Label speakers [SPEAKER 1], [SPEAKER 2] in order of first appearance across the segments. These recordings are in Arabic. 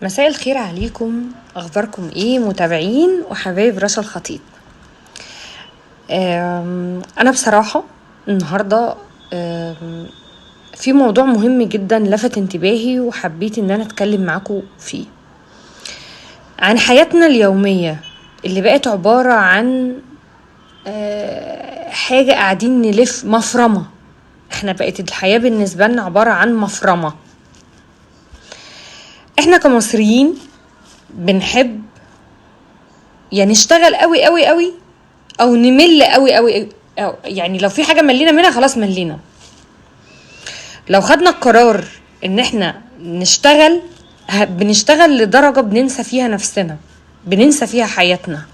[SPEAKER 1] مساء الخير عليكم. اخباركم ايه متابعين وحبايب رشا الخطيب؟ انا بصراحة النهاردة في موضوع مهم جدا لفت انتباهي وحبيت ان انا اتكلم معاكم فيه عن حياتنا اليومية اللي بقت عبارة عن حاجة قاعدين نلف مفرمة. احنا بقت الحياة بالنسبة لنا عبارة عن مفرمة. احنا كمصريين بنحب يعني نشتغل قوي قوي قوي او نمل قوي قوي، أو يعني لو في حاجة ملينا منها خلاص ملينا. لو خدنا القرار ان احنا نشتغل بنشتغل لدرجة بننسى فيها نفسنا، بننسى فيها حياتنا.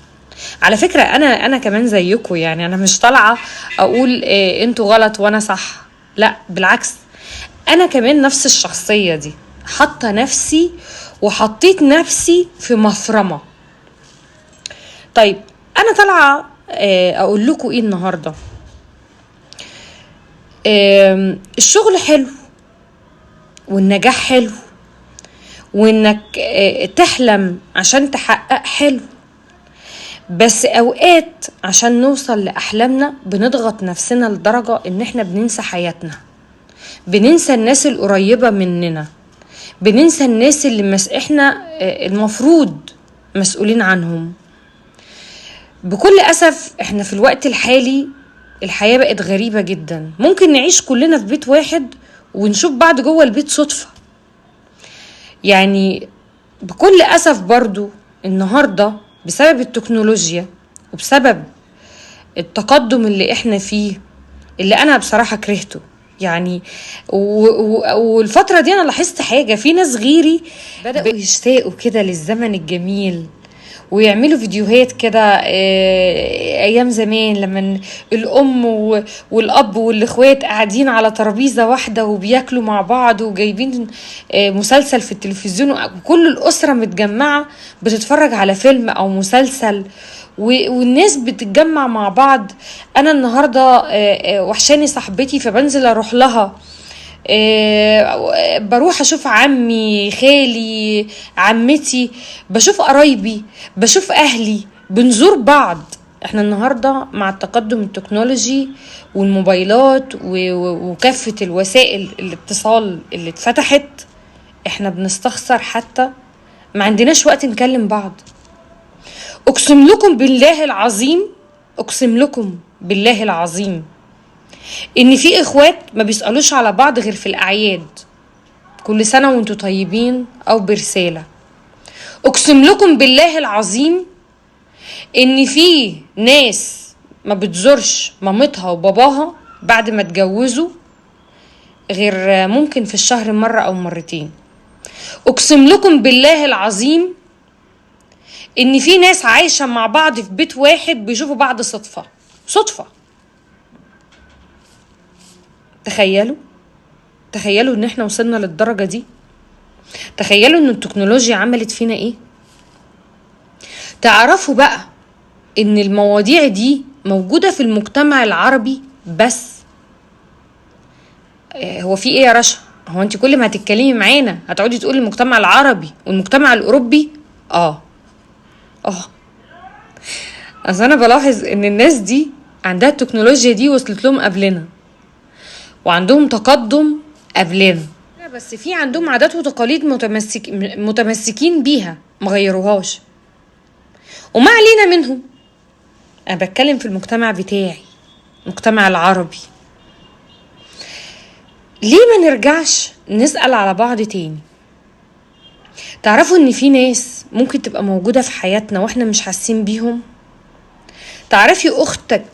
[SPEAKER 1] على فكرة انا كمان زيكم، يعني انا مش طالعة اقول انتوا غلط وانا صح، لا بالعكس، انا كمان نفس الشخصية دي، حاطة نفسي وحطيت نفسي في مفرمة. طيب انا طالعة اقول لكم ايه النهاردة؟ الشغل حلو والنجاح حلو وانك تحلم عشان تحقق حلو، بس اوقات عشان نوصل لاحلامنا بنضغط نفسنا لدرجة ان احنا بننسى حياتنا، بننسى الناس القريبة مننا، بننسى الناس اللي احنا المفروض مسؤولين عنهم. بكل أسف احنا في الوقت الحالي الحياة بقت غريبة جدا. ممكن نعيش كلنا في بيت واحد ونشوف بعض جوه البيت صدفة. يعني بكل أسف برضو النهاردة بسبب التكنولوجيا وبسبب التقدم اللي احنا فيه، اللي انا بصراحة كرهته يعني. والفترة دي انا لاحظت حاجة، في ناس غيري بدأوا يشتاقوا كده للزمن الجميل ويعملوا فيديوهات كده ايام زمان لما الام والاب والاخوات قاعدين على ترابيزة واحدة وبياكلوا مع بعض وجايبين مسلسل في التلفزيون وكل الاسرة متجمعة بتتفرج على فيلم او مسلسل والناس بتتجمع مع بعض. انا النهاردة وحشاني صاحبتي فبنزل اروح لها، بروح اشوف عمي خالي عمتي، بشوف قرايبي، بشوف اهلي، بنزور بعض. احنا النهاردة مع التقدم التكنولوجي والموبايلات وكافة الوسائل الاتصال اللي اتفتحت، احنا بنستخسر، حتى ما عندناش وقت نكلم بعض. اقسم لكم بالله العظيم، اقسم لكم بالله العظيم ان في اخوات ما بيسألوش على بعض غير في الاعياد، كل سنة وانتوا طيبين او برسالة. اقسم لكم بالله العظيم ان في ناس ما بتزورش مامتها وباباها بعد ما اتجوزوا غير ممكن في الشهر مرة او مرتين. اقسم لكم بالله العظيم ان في ناس عايشة مع بعض في بيت واحد بيشوفوا بعض صدفة. تخيلوا ان احنا وصلنا للدرجة دي. تخيلوا ان التكنولوجيا عملت فينا ايه. تعرفوا بقى ان المواضيع دي موجودة في المجتمع العربي بس. هو في ايه يا رشا؟ هو انت كل ما هتتكلمي معانا هتقعدي تقولي المجتمع العربي والمجتمع الاوروبي؟ اصل انا بلاحظ ان الناس دي عندها التكنولوجيا دي وصلت لهم قبلنا وعندهم تقدم قبلنا، بس في عندهم عادات وتقاليد متمسكين بيها ما غيروهاش وما علينا منهم. انا بتكلم في المجتمع بتاعي، المجتمع العربي. ليه ما نرجعش نسأل على بعض تاني؟ تعرفوا ان في ناس ممكن تبقى موجودة في حياتنا واحنا مش حاسين بيهم. تعرفي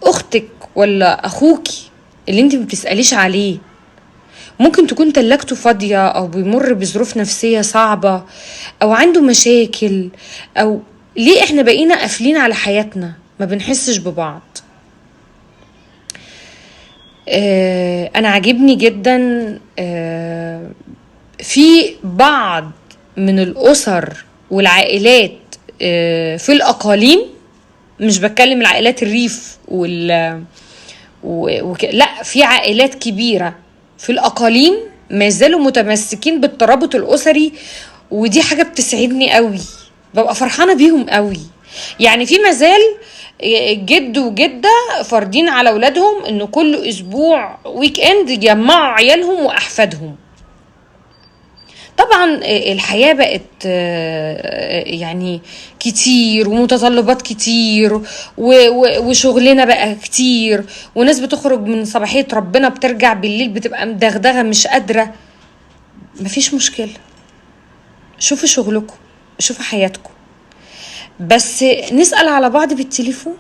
[SPEAKER 1] اختك ولا اخوكي اللي انت مبتسأليش عليه ممكن تكون تلاجته فاضية او بيمر بظروف نفسية صعبة او عنده مشاكل، او ليه احنا بقينا قافلين على حياتنا ما بنحسش ببعض؟ انا عاجبني جدا في بعض من الاسر والعائلات في الاقاليم، مش بتكلم العائلات الريف لا، في عائلات كبيرة في الأقاليم ما زالوا متمسكين بالترابط الأسري ودي حاجة بتسعدني قوي، ببقى فرحانة بيهم قوي. يعني في مازال جد وجدة فاردين على ولادهم انه كل اسبوع ويك اند يجمعوا عيالهم واحفادهم. طبعا الحياة بقت يعني كتير ومتطلبات كتير وشغلنا بقى كتير، وناس بتخرج من صباحية ربنا بترجع بالليل بتبقى مدغدغة مش قادرة. مفيش مشكلة، شوفوا شغلكم، شوفوا حياتكم، بس نسأل على بعض بالتليفون.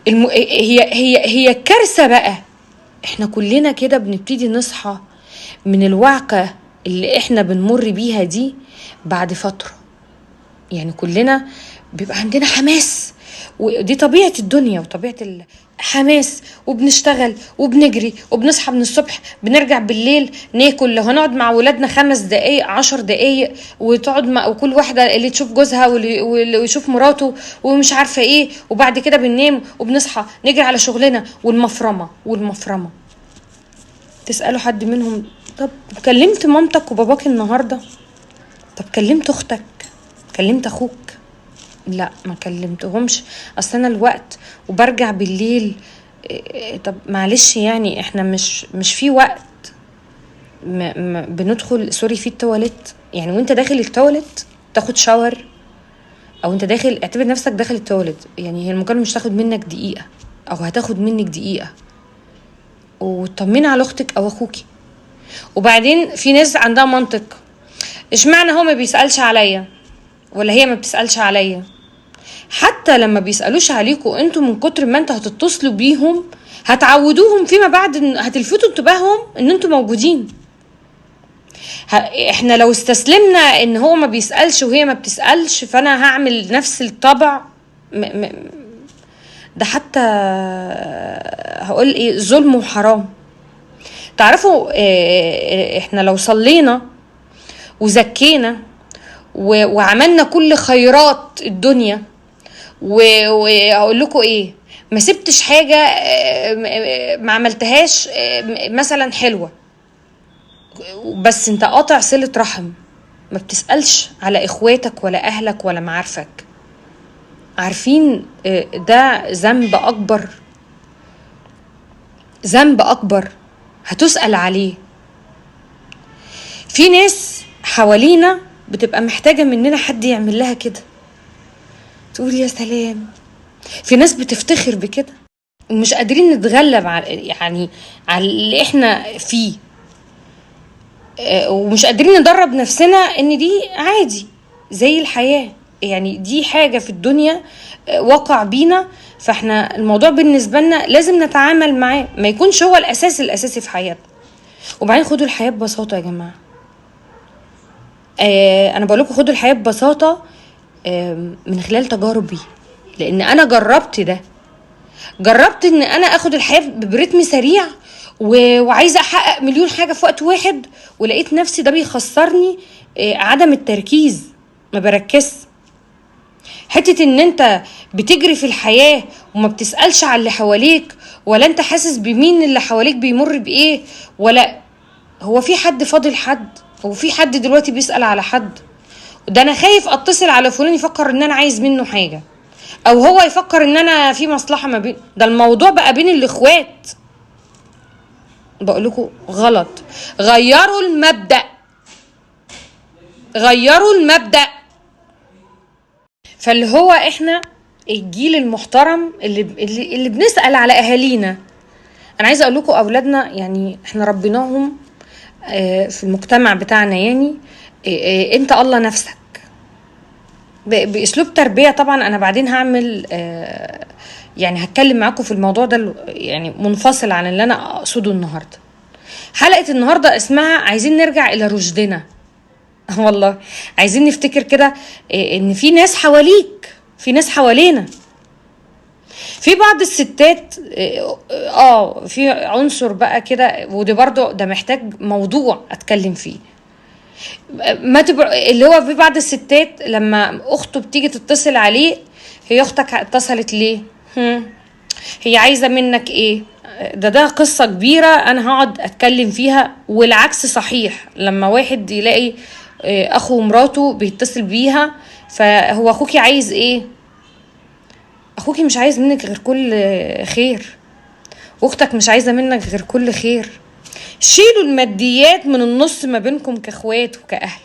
[SPEAKER 1] هي كارثة بقى. احنا كلنا كده بنبتدي نصحى من الوعكة اللي احنا بنمر بيها دي بعد فترة. يعني كلنا بيبقى عندنا حماس، ودي طبيعة الدنيا وطبيعة الحماس، وبنشتغل وبنجري وبنصحى من الصبح، بنرجع بالليل ناكل. لو هنقعد مع ولادنا 5 دقايق 10 دقايق، وتقعد مع وكل واحدة اللي تشوف جوزها واللي يشوف مراته ومش عارفة ايه، وبعد كده بننام وبنصحى نجري على شغلنا والمفرمة. تسألوا حد منهم طب كلمت مامتك وباباك النهاردة؟ طب كلمت اختك؟ كلمت اخوك؟ لا ما كلمتهمش، اصل انا الوقت وبرجع بالليل. طب معلش يعني احنا مش في وقت بندخل سوري في التواليت؟ يعني وانت داخل التواليت تاخد شاور، او انت داخل اعتبر نفسك داخل التواليت، يعني هي المكالمة مش تاخد منك دقيقة او هتاخد منك دقيقة، وطمني على اختك او اخوكي. وبعدين في ناس عندها منطق، اشمعنى هو ما بيسألش عليا ولا هي ما بتسألش عليا؟ حتى لما بيسألوش عليكوا انتوا من كتر ما انتوا هتتصلوا بيهم هتعودوهم فيما بعد، هتلفتوا انتباههم ان انتوا موجودين. احنا لو استسلمنا ان هو ما بيسألش وهي ما بتسألش، فانا هعمل نفس الطبع. ده حتى هقول ايه، ظلم وحرام. تعرفوا احنا لو صلينا وزكينا وعملنا كل خيرات الدنيا، وهقول لكم ايه، ما سبتش حاجة ما عملتهاش مثلا حلوة، بس انت قاطع صلة رحم، ما بتسألش على اخواتك ولا اهلك ولا معارفك، عارفين ده ذنب اكبر هتسأل عليه. في ناس حوالينا بتبقى محتاجة مننا حد يعمل لها كده، تقول يا سلام. في ناس بتفتخر بكده ومش قادرين نتغلب على اللي احنا فيه، ومش قادرين ندرب نفسنا ان دي عادي زي الحياة. يعني دي حاجة في الدنيا وقع بينا، فاحنا الموضوع بالنسبة لنا لازم نتعامل معاه، ما يكونش هو الاساسي في حياتنا. وبعدين خدوا الحياة ببساطة يا جماعة. انا بقول لكم خدوا الحياة ببساطة من خلال تجاربي، لان انا جربت ان انا اخد الحياة برتم سريع وعايزة احقق مليون حاجة في وقت واحد، ولقيت نفسي ده بيخسرني عدم التركيز، ما بركز. حتة ان انت بتجري في الحياة وما بتسألش على اللي حواليك، ولا انت حاسس بمين اللي حواليك بيمر بايه، ولا هو في حد فاضل حد، هو في حد دلوقتي بيسأل على حد؟ ده انا خايف اتصل على فلان يفكر ان انا عايز منه حاجة، او هو يفكر ان انا في مصلحة ما بين. ده الموضوع بقى بين الاخوات. بقولكوا غلط، غيروا المبدأ. فاللي هو احنا الجيل المحترم اللي بنسأل على اهالينا. انا عايزه اقول لكم اولادنا يعني احنا ربيناهم في المجتمع بتاعنا، يعني انت الله نفسك باسلوب تربيه. طبعا انا بعدين هعمل يعني هتكلم معاكم في الموضوع ده يعني منفصل عن اللي انا اقصده النهارده. حلقه النهارده اسمها عايزين نرجع الى رشدنا. والله عايزين نفتكر كده ان في ناس حواليك، في ناس حوالينا. في بعض الستات في عنصر بقى كده، ودي برضو ده محتاج موضوع اتكلم فيه. ما تبقى اللي هو في بعض الستات لما اخته بتيجي تتصل عليه، هي اختك اتصلت ليه؟ هي عايزة منك ايه؟ ده قصة كبيرة انا هقعد اتكلم فيها. والعكس صحيح، لما واحد يلاقي اخو مراته بيتصل بيها، فهو اخوكي عايز ايه؟ اخوكي مش عايز منك غير كل خير، واختك مش عايزة منك غير كل خير. شيلوا الماديات من النص ما بينكم كاخوات وكأهل.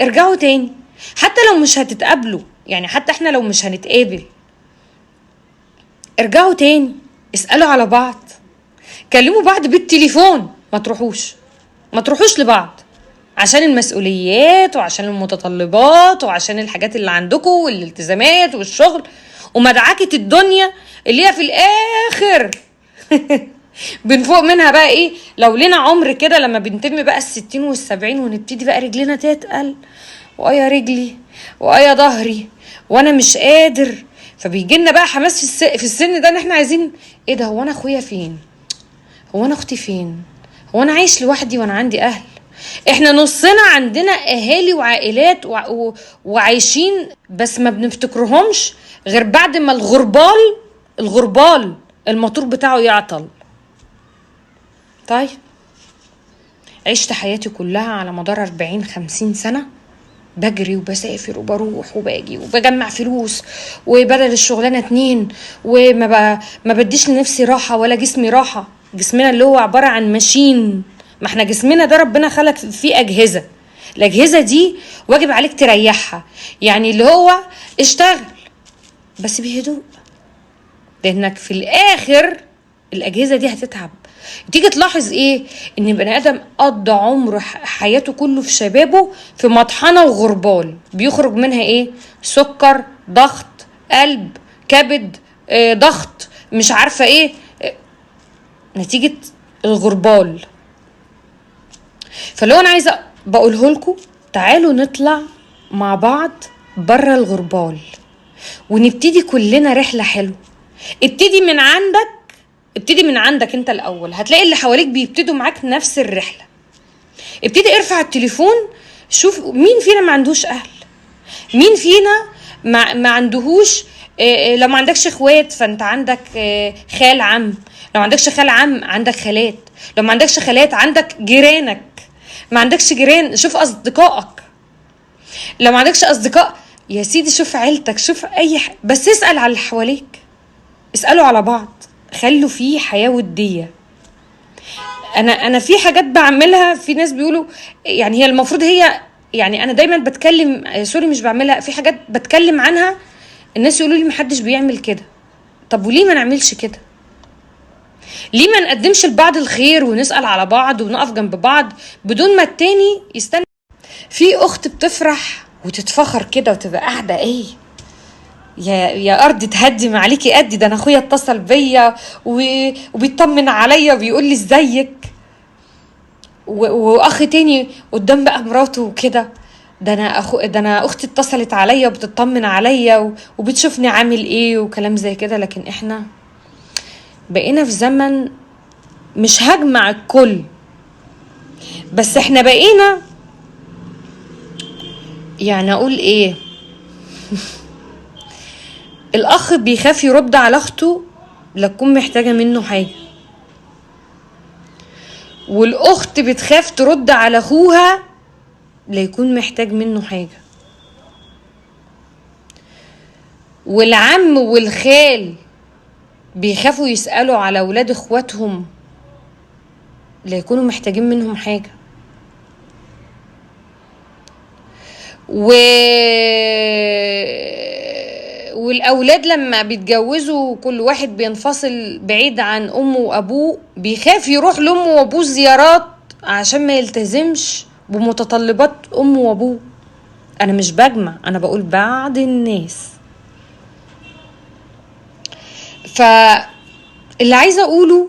[SPEAKER 1] ارجعوا تاني، حتى لو مش هتتقابلوا، يعني حتى احنا لو مش هنتقابل، ارجعوا تاني، اسألوا على بعض، كلموا بعض بالتليفون. ما تروحوش لبعض عشان المسؤوليات وعشان المتطلبات وعشان الحاجات اللي عندكم والالتزامات والشغل ومدعكة الدنيا اللي هي في الاخر بنفوق منها بقى ايه لو لنا عمر كده، لما بنتم بقى 60 وال70 ونبتدي بقى رجلنا تتقل، ويا رجلي ويا ظهري وانا مش قادر. فبيجي لنا بقى حماس في السن ده ان احنا عايزين ايه ده، هو انا اخويا فين، هو انا اختي فين، هو انا عايش لوحدي وانا عندي اهل. احنا نصنا عندنا اهالي وعائلات وعايشين، بس ما بنفتكرهمش غير بعد ما الغربال الموتور بتاعه يعطل. طيب عشت حياتي كلها على مدار 40-50 سنة بجري وبسافر وبروح وباجي وبجمع فلوس، وبدل الشغلانة 2، ما بديش لنفسي راحة ولا جسمي راحة. جسمنا اللي هو عبارة عن ماشين، ما احنا جسمنا ده ربنا خلق فيه أجهزة، الأجهزة دي واجب عليك تريحها، يعني اللي هو اشتغل بس بهدوء، لأنك في الآخر الأجهزة دي هتتعب. تيجي تلاحظ ايه، ان بني ادم قضى عمره حياته كله في شبابه في مطحنة وغربال، بيخرج منها ايه؟ سكر، ضغط، قلب، كبد، ضغط، مش عارفة ايه، نتيجة الغربال. فلو انا عايزة بقوله لكم تعالوا نطلع مع بعض برا الغربال ونبتدي كلنا رحلة حلوة. ابتدي من عندك انت الاول، هتلاقي اللي حواليك بيبتدوا معاك نفس الرحلة. ابتدي ارفع التليفون، شوف مين فينا ما عندوش اهل، مين فينا ما عندهوش. لو ما عندكش اخوات فانت عندك خال عم، لو ما عندكش خال عم عندك خالات، لو ما عندكش خالات عندك جيرانك، ما عندكش جيران شوف اصدقائك، لو ما عندكش اصدقاء يا سيدي شوف عيلتك، شوف بس اسأل على اللي حواليك، اسألوا على بعض، خلوا فيه حياة ودية. انا في حاجات بعملها، في ناس بيقولوا يعني هي المفروض هي، يعني انا دايما بتكلم سوري مش بعملها، في حاجات بتكلم عنها الناس يقولوا لي محدش بيعمل كده. طب وليه ما نعملش كده؟ ليه ما نقدمش لبعض الخير ونسأل على بعض ونقف جنب بعض بدون ما التاني يستنى؟ في اخت بتفرح وتتفخر كده وتبقى قاعده ايه، يا ارض تهدي ما عليكي قدي، ده انا اخويا اتصل بيا وبيطمن عليا وبيقول لي ازيك، واخ تاني قدام بقى مراته وكده، ده انا اختي اتصلت عليا وبتطمن عليا وبتشوفني عامل ايه وكلام زي كده. لكن احنا بقينا في زمن مش هجمع الكل، بس احنا بقينا يعني اقول ايه الاخ بيخاف يرد على اخته لا تكون محتاجه منه حاجه، والاخت بتخاف ترد على اخوها لا يكون محتاج منه حاجه، والعم والخال بيخافوا يسالوا على اولاد اخواتهم لا يكونوا محتاجين منهم حاجه. والاولاد لما بيتجوزوا كل واحد بينفصل بعيد عن امه وابوه، بيخاف يروح لامه وابوه زيارات عشان ما يلتزمش بمتطلبات امه وابوه. انا مش بجمع، انا بقول بعض الناس. فاللي عايزه اقوله،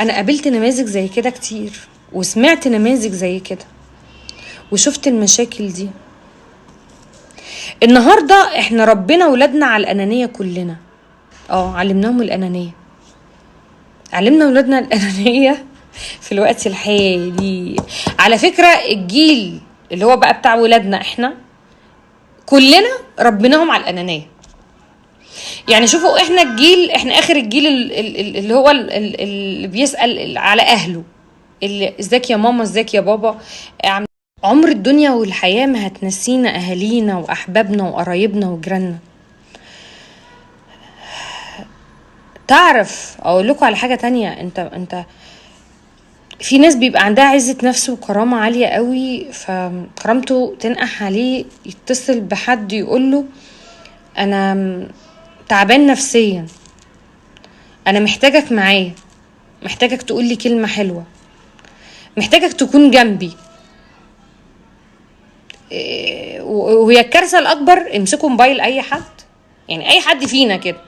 [SPEAKER 1] انا قابلت نماذج زي كده كتير وسمعت نماذج زي كده وشفت المشاكل دي. النهاردة احنا ربنا ولادنا على الأنانية كلنا، علمناهم الأنانية، علمنا ولادنا الأنانية في الوقت الحالي. على فكرة الجيل اللي هو بقى بتاع ولادنا احنا كلنا ربناهم على الأنانية. يعني شوفوا احنا الجيل، احنا اخر الجيل اللي هو اللي بيسأل على اهله، اللي ازيك يا ماما ازيك يا بابا. عمر الدنيا والحياة ما هتنسينا اهالينا واحبابنا وقرايبنا وجيراننا. تعرف اقول لكم على حاجة تانية؟ انت في ناس بيبقى عندها عزة نفس وكرامة عالية قوي، فكرامته تنقح عليه يتصل بحد يقوله انا تعبان نفسيا، انا محتاجك معايا، محتاجك تقولي كلمة حلوة، محتاجك تكون جنبي. وهي الكارثة الاكبر، امسكوا موبايل اي حد، يعني اي حد فينا كده،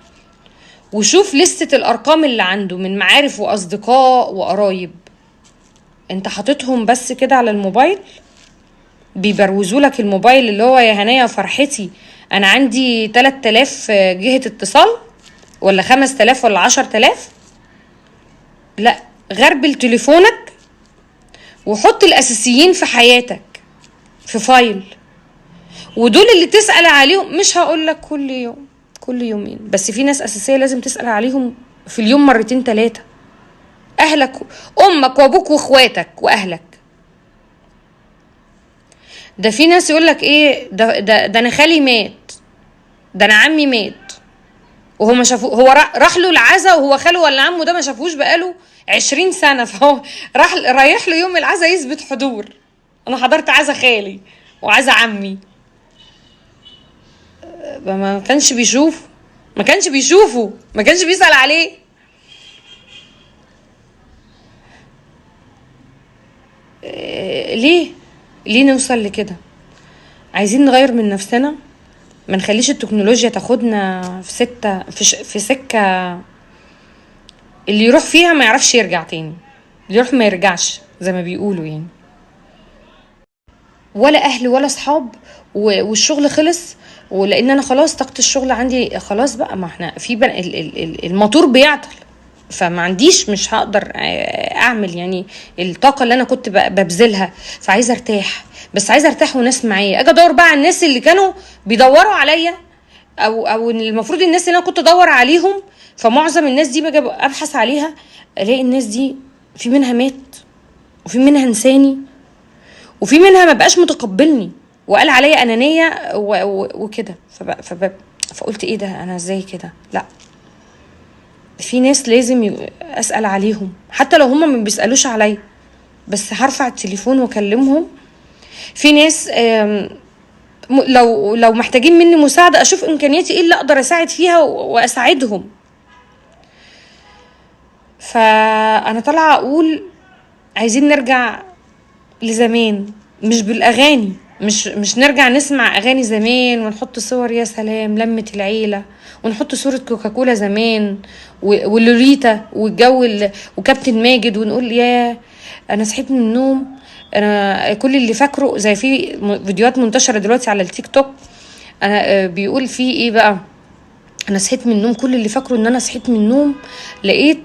[SPEAKER 1] وشوف لستة الارقام اللي عنده من معارف واصدقاء وقرايب، انت حاططهم بس كده على الموبايل، بيبروزوا لك الموبايل اللي هو يا هنايا فرحتي انا عندي 3000 جهة اتصال، ولا 5000 ولا 10000. لا، غربل تليفونك وحط الاساسيين في حياتك في فايل، ودول اللي تسأل عليهم. مش هقولك كل يوم كل يومين، بس في ناس اساسية لازم تسأل عليهم في اليوم مرتين 3. اهلك، امك وابوك واخواتك واهلك. ده في ناس يقولك ايه، ده انا خالي مات، ده انا عمي مات، وهو ما شافوه، هو راح له العزا، وهو خاله ولا عمه ده ما شافوش بقاله 20 سنة، فهو رايح له يوم العزا يثبت حضور. انا حضرت عزا خالي وعزا عمي، ما كانش بيشوف، ما كانش بيشوفه، ما كانش بيسأل عليه. ليه نوصل لكده؟ عايزين نغير من نفسنا، ما نخليش التكنولوجيا تاخدنا في سكة اللي يروح فيها ما يعرفش يرجع تاني، اللي يروح ما يرجعش زي ما بيقولوا يعني. ولا اهل ولا صحاب، والشغل خلص، ولان انا خلاص طاقة الشغل عندي خلاص بقى، ما احنا في الموتور بيعطل، فما عنديش، مش هقدر اعمل يعني الطاقة اللي انا كنت ببذلها، فعايزة ارتاح، بس عايزة ارتاح وناس معايا. اجي ادور بقى على الناس اللي كانوا بيدوروا عليا، او المفروض الناس اللي انا كنت ادور عليهم، فمعظم الناس دي باجي ابحث عليها، الاقي الناس دي في منها مات، وفي منها انساني، وفي منها ما بقاش متقبلني وقال عليا انانيه وكده. فقلت ايه ده، انا ازاي كده؟ لا، في ناس لازم اسال عليهم، حتى لو هما ما بيسالوش عليا، بس هرفع التليفون واكلمهم. في ناس لو محتاجين مني مساعده، اشوف امكانياتي ايه اللي اقدر اساعد فيها واساعدهم. فانا طالعه اقول عايزين نرجع لزمان، مش بالاغاني، مش نرجع نسمع اغاني زمان ونحط صور يا سلام لمة العيلة، ونحط صورة كوكاكولا زمان ولوليتا والجو وكابتن ماجد، ونقول يا انا صحيت من النوم، انا كل اللي فاكره زي في فيديوهات منتشرة دلوقتي على التيك توك، انا بيقول فيه ايه بقى، انا صحيت من النوم كل اللي فاكره ان انا صحيت من النوم لقيت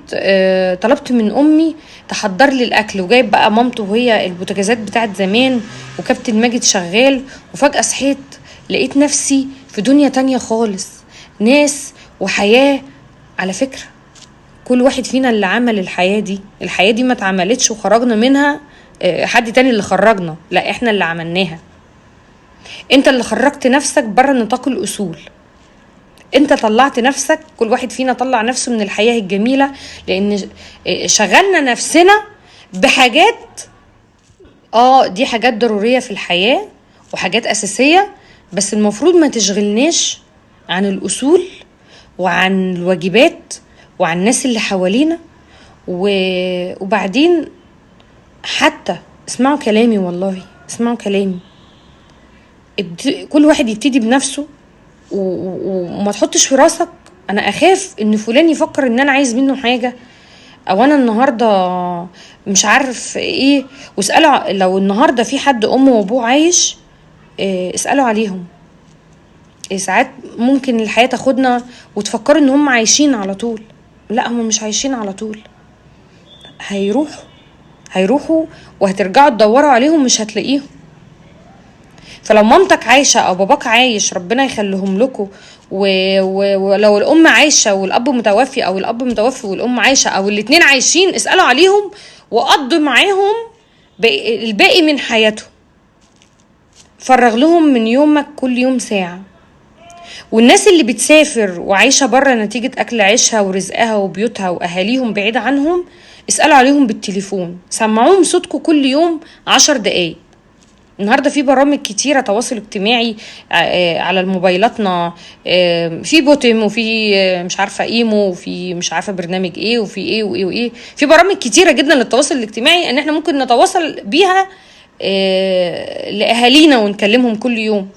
[SPEAKER 1] طلبت من امي تحضر لي الاكل، وجايب بقى مامته وهي البوتاجازات بتاعت زمان وكابتن ماجد شغال، وفجأة صحيت لقيت نفسي في دنيا تانية خالص، ناس وحياة. على فكرة كل واحد فينا اللي عمل الحياة دي ما اتعملتش وخرجنا منها حد تاني اللي خرجنا، لا احنا اللي عملناها. انت اللي خرجت نفسك بره نطاق الاصول، انت طلعت نفسك، كل واحد فينا طلع نفسه من الحياة الجميلة، لان شغلنا نفسنا بحاجات دي حاجات ضرورية في الحياة وحاجات اساسية، بس المفروض ما تشغلناش عن الاصول وعن الواجبات وعن الناس اللي حوالينا. وبعدين حتى اسمعوا كلامي، والله اسمعوا كلامي، كل واحد يبتدي بنفسه، وما تحطش في راسك انا اخاف ان فلان يفكر ان انا عايز منه حاجة، او انا النهاردة مش عارف ايه. واسألوا لو النهاردة في حد امه وابوه عايش، اسألوا عليهم. ساعات ممكن الحياة تاخدنا وتفكروا ان هم عايشين على طول، لا هم مش عايشين على طول، هيروحوا وهترجعوا تدوروا عليهم مش هتلاقيهم. فلو مامتك عايشه او باباك عايش ربنا يخليهم لكم، ولو الام عايشه والاب متوفي، او الاب متوفي والام عايشه، او الاتنين عايشين، اسالوا عليهم وقضوا معاهم الباقي من حياتهم. فرغ لهم من يومك كل يوم ساعه. والناس اللي بتسافر وعايشه بره نتيجه اكل عيشها ورزقها وبيوتها واهاليهم بعيد عنهم، اسالوا عليهم بالتليفون، سمعوهم صوتكم كل يوم 10 دقايق. النهارده في برامج كتيره تواصل اجتماعي على الموبايلاتنا، في بوتم، وفي مش عارفه ايمو، وفي مش عارفه برنامج ايه، وفي ايه وايه وايه، في برامج كتيره جدا للتواصل الاجتماعي ان احنا ممكن نتواصل بيها لاهالينا ونكلمهم كل يوم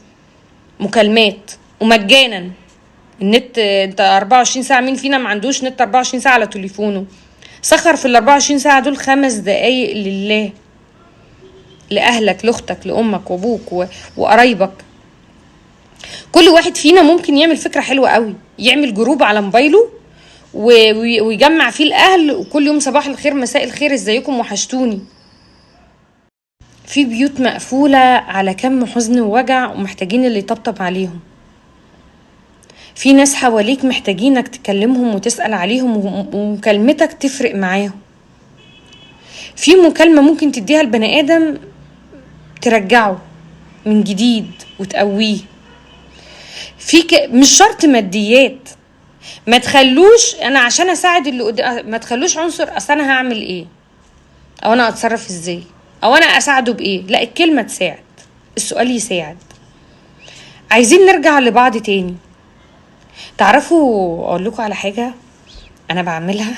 [SPEAKER 1] مكالمات ومجانا. النت انت 24 ساعه، مين فينا ما عندوش نت 24 ساعه على تليفونه؟ سخر في ال 24 ساعه دول 5 دقايق لله، لأهلك، لأختك، لأمك وأبوك وقرايبك. كل واحد فينا ممكن يعمل فكرة حلوة قوي، يعمل جروب على موبايله ويجمع فيه الأهل، وكل يوم صباح الخير مساء الخير ازيكم وحشتوني. في بيوت مقفولة على كم حزن ووجع ومحتاجين اللي يطبطب عليهم. في ناس حواليك محتاجينك تكلمهم وتسأل عليهم، ومكالمتك تفرق معاهم. في مكالمة ممكن تديها البني آدم ترجعه من جديد وتقويه. مش شرط ماديات، ما تخلوش انا عشان اساعد اللي قدام، ما تخلوش عنصر اصل انا هعمل ايه، او انا اتصرف ازاي، او انا اساعده بايه. لا، الكلمة تساعد، السؤال يساعد. عايزين نرجع لبعض تاني. تعرفوا اقول لكم على حاجة انا بعملها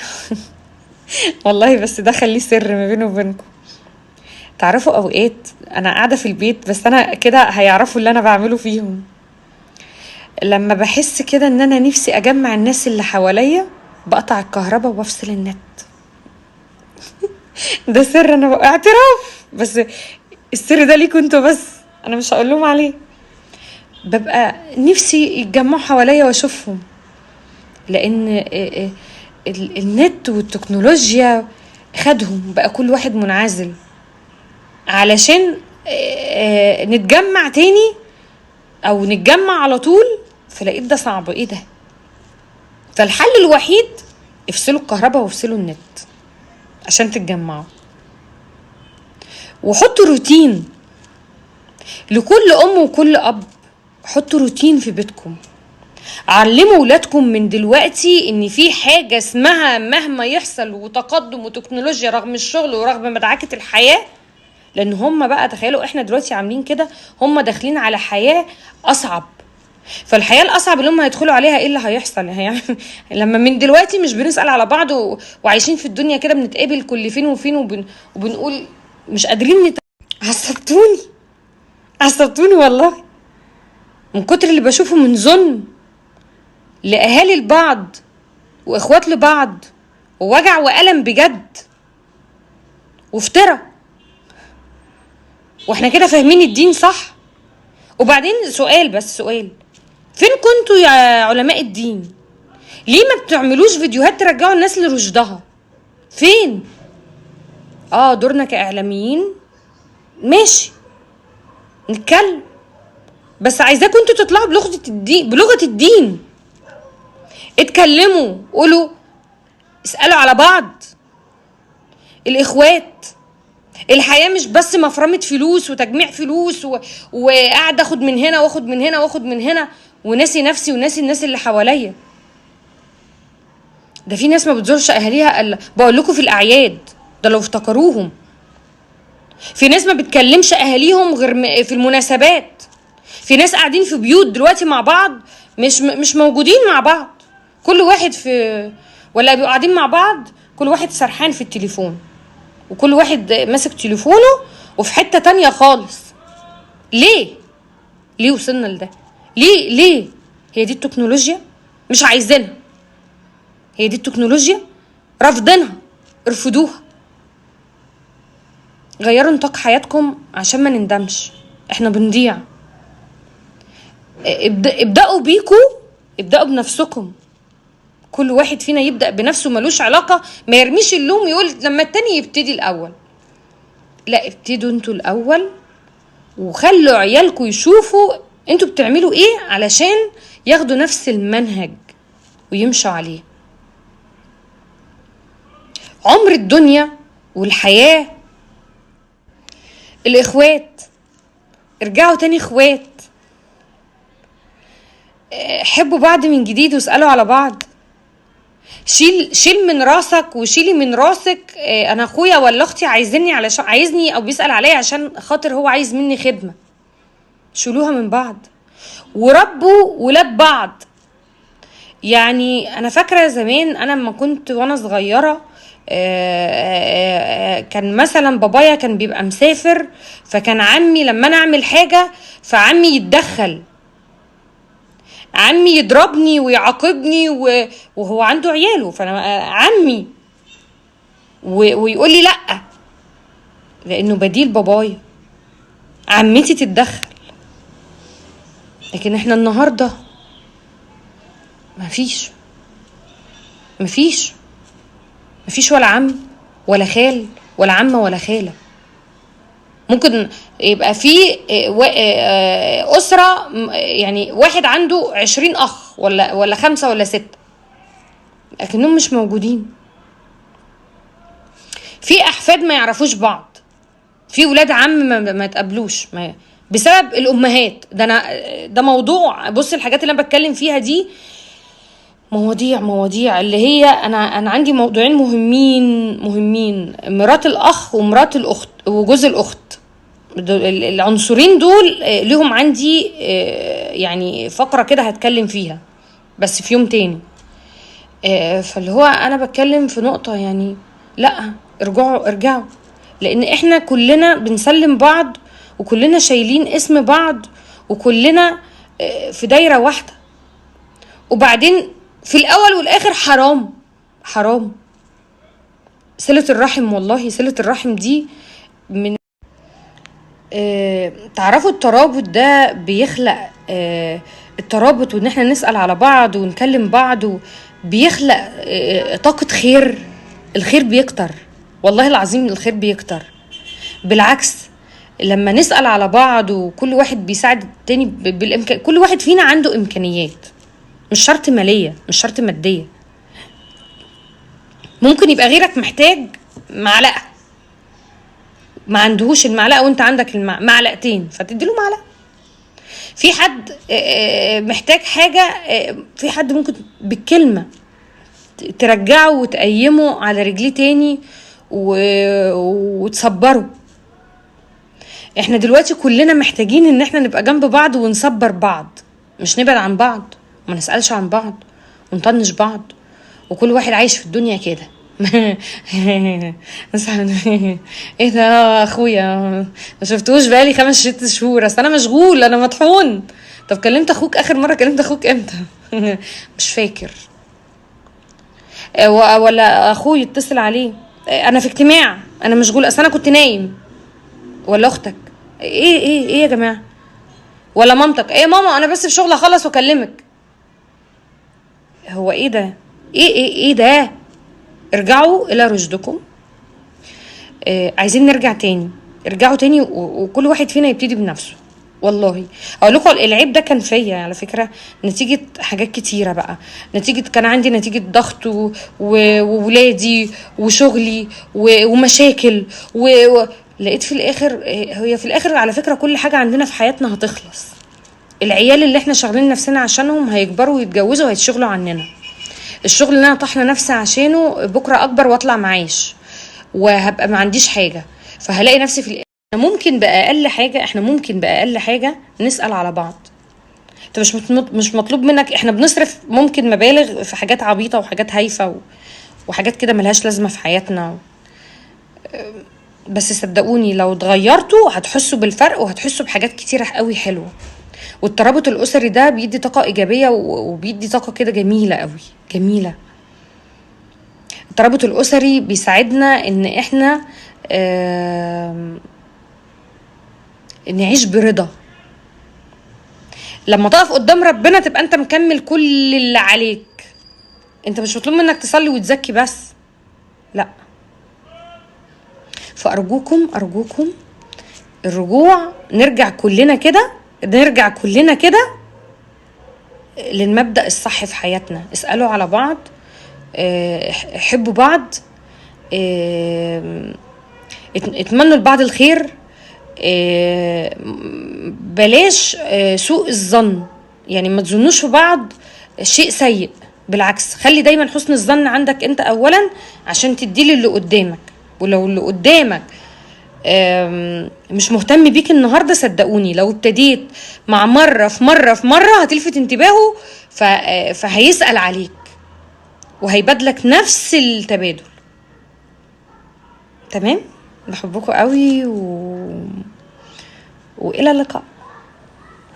[SPEAKER 1] والله بس ده خليه سر ما بينه وبينكم. تعرفوا اوقات انا قاعدة في البيت بس انا كده هيعرفوا اللي انا بعمله فيهم. لما بحس كده ان انا نفسي اجمع الناس اللي حواليا، بقطع الكهرباء وبفصل النت. ده سر، انا بقى اعتراف، بس السر ده ليكوا انتوا بس، انا مش هقول لهم عليه. ببقى نفسي يتجمعوا حواليا واشوفهم، لان النت والتكنولوجيا خدهم، بقى كل واحد منعزل. علشان نتجمع تاني او نتجمع على طول، فلقيت ده صعب. ايه ده؟ فالحل الوحيد افصلوا الكهرباء وافصلوا النت عشان تتجمعوا. وحطوا روتين لكل ام وكل اب، حطوا روتين في بيتكم. علموا ولادكم من دلوقتي ان في حاجة اسمها مهما يحصل وتقدم وتكنولوجيا رغم الشغل ورغم مدعكة الحياة. لان هم بقى تخيلوا احنا دلوقتي عاملين كده، هم داخلين على حياة اصعب. فالحياة الأصعب اللي هم هيدخلوا عليها ايه اللي هيحصل؟ لما من دلوقتي مش بنسأل على بعض وعايشين في الدنيا كده، بنتقابل كل فين وفين وبنقول مش قادرين عصبتوني والله من كتر اللي بشوفه من ظلم لأهالي البعض وإخوات لبعض، ووجع وألم بجد وافترى. واحنا كده فاهمين الدين صح؟ وبعدين سؤال فين كنتوا يا علماء الدين؟ ليه ما بتعملوش فيديوهات ترجعوا الناس لرشدها؟ فين؟ دورنا كإعلاميين ماشي نتكلم، بس عايزاكم انتوا تطلعوا بلغة الدين. اتكلموا، قولوا، اسألوا على بعض. الإخوات، الحياة مش بس مفرمة فلوس وتجميع فلوس وقاعد اخد من هنا واخد من هنا واخد من هنا، وناسي نفسي وناسي الناس اللي حواليا. ده في ناس ما بتزورش اهاليها بقول لكم في الاعياد، ده لو افتكروهم. في ناس ما بتكلمش اهاليهم غير في المناسبات. في ناس قاعدين في بيوت دلوقتي مع بعض مش موجودين مع بعض، كل واحد في، ولا بيبقوا قاعدين مع بعض كل واحد سرحان في التليفون، وكل واحد ماسك تليفونه وفي حتة تانية خالص. ليه وصلنا لده؟ ليه؟ هي دي التكنولوجيا؟ مش عايزينها. هي دي التكنولوجيا؟ رافضينها، ارفضوها. غيروا نطاق حياتكم عشان ما نندمش، احنا بنضيع. ابدأوا بيكو، ابدأوا بنفسكم. كل واحد فينا يبدأ بنفسه، ملوش علاقة، ما يرميش اللوم يقول لما التاني يبتدي الأول. لا، ابتدوا انتوا الأول وخلوا عيالكم يشوفوا انتوا بتعملوا ايه علشان ياخدوا نفس المنهج ويمشوا عليه. عمر الدنيا والحياة الاخوات، ارجعوا تاني اخوات، حبوا بعض من جديد واسألوا على بعض. شيل من راسك وشيلي من راسك انا اخويا ولا اختي عايزني او بيسأل عليا عشان خاطر هو عايز مني خدمة. شيلوها من بعض وربوا ولاد بعض. يعني انا فاكرة زمان انا لما كنت وانا صغيرة كان مثلا بابايا كان بيبقى مسافر، فكان عمي لما انا اعمل حاجة فعمي يتدخل، عمي يضربني ويعاقبني وهو عنده عياله، فانا عمي ويقول لي لا لانه بديل بابايا، عمتي تتدخل. لكن احنا النهارده مفيش ولا عم ولا خال ولا عمه ولا خاله. ممكن يبقى في أسرة يعني واحد عنده 20 أخ ولا 5 ولا 6، لكنهم مش موجودين. في أحفاد ما يعرفوش بعض، في ولاد عم ما تقابلوش بسبب الأمهات. ده موضوع. بص الحاجات اللي أنا بتكلم فيها دي مواضيع اللي هي أنا عندي موضوعين مهمين، مرات الأخ ومرات الأخت وجوز الأخت. العنصرين دول لهم عندي يعني فقرة كده هتكلم فيها بس في يوم تاني. فاللي هو انا بتكلم في نقطة يعني لا، ارجعوا، لان احنا كلنا بنسلم بعض وكلنا شايلين اسم بعض وكلنا في دايرة واحدة. وبعدين في الاول والاخر حرام صلة الرحم. والله صلة الرحم دي من تعرفوا الترابط ده بيخلق الترابط، وان احنا نسأل على بعض ونكلم بعض بيخلق طاقة خير. الخير بيكتر، والله العظيم الخير بيكتر. بالعكس لما نسأل على بعض وكل واحد بيساعد التاني بالإمكان، كل واحد فينا عنده إمكانيات، مش شرط مالية، مش شرط مادية. ممكن يبقى غيرك محتاج معلقة ما عندهوش المعلقة وانت عندك معلقتين فتديله معلقة. في حد محتاج حاجة، في حد ممكن بالكلمة ترجعه وتقيمه على رجليه تاني وتصبره. احنا دلوقتي كلنا محتاجين ان احنا نبقى جنب بعض ونصبر بعض، مش نبعد عن بعض وما نسألش عن بعض ونطنش بعض وكل واحد عايش في الدنيا كده. مثلا ايه ده اخويا ما شفتوش بقالي 5-6 شهور، اصل انا مشغول انا مطحون. طب كلمت اخوك اخر مره كلمت اخوك امتى؟ مش فاكر. ولا اخوي يتصل عليه انا في اجتماع انا مشغول اصل انا كنت نايم. ولا اختك ايه يا جماعه، ولا مامتك ايه ماما انا بس في شغل اخلص واكلمك. هو ايه ده؟ ايه ده؟ ارجعوا الى رشدكم. عايزين نرجع تاني، ارجعوا تاني وكل واحد فينا يبتدي بنفسه. والله اقول لكم العيب ده كان فيا على فكره نتيجه حاجات كتيره بقى. كان عندي نتيجه ضغط وولادي وشغلي ومشاكل لقيت في الاخر هي في الاخر على فكره كل حاجه عندنا في حياتنا هتخلص. العيال اللي احنا شغالين نفسنا عشانهم هيكبروا ويتجوزوا وهيتشغلوا عننا. الشغل اللي انا طحنا نفسي عشانه بكره اكبر واطلع معاش وهبقى ما عنديش حاجه، فهلاقي نفسي في ممكن باقل حاجه نسال على بعض. انت مش مطلوب منك، احنا بنصرف ممكن مبالغ في حاجات عبيطه وحاجات هايفه وحاجات كده ملهاش لازمه في حياتنا. بس صدقوني لو اتغيرتوا هتحسوا بالفرق وهتحسوا بحاجات كتيره قوي حلوه. والترابط الاسري ده بيدي طاقه ايجابيه وبيدي طاقه كده جميله قوي جميله. الترابط الاسري بيساعدنا ان احنا نعيش برضا. لما تقف قدام ربنا تبقى انت مكمل كل اللي عليك. انت مش مطلوب منك تصلي وتزكي بس، لا. فارجوكم الرجوع نرجع كلنا كده للمبدأ الصح في حياتنا. اسألوا على بعض، حبوا بعض، اتمنوا لبعض الخير، بلاش سوء الظن. يعني ما تظنوش في بعض شيء سيء، بالعكس خلي دايما حسن الظن عندك انت اولا عشان تديه للي قدامك. ولو اللي قدامك مش مهتم بيك النهارده، صدقوني لو ابتديت مع مرة هتلفت انتباهه، فهيسأل عليك وهيبادلك نفس التبادل. تمام؟ بحبكم قوي والى اللقاء.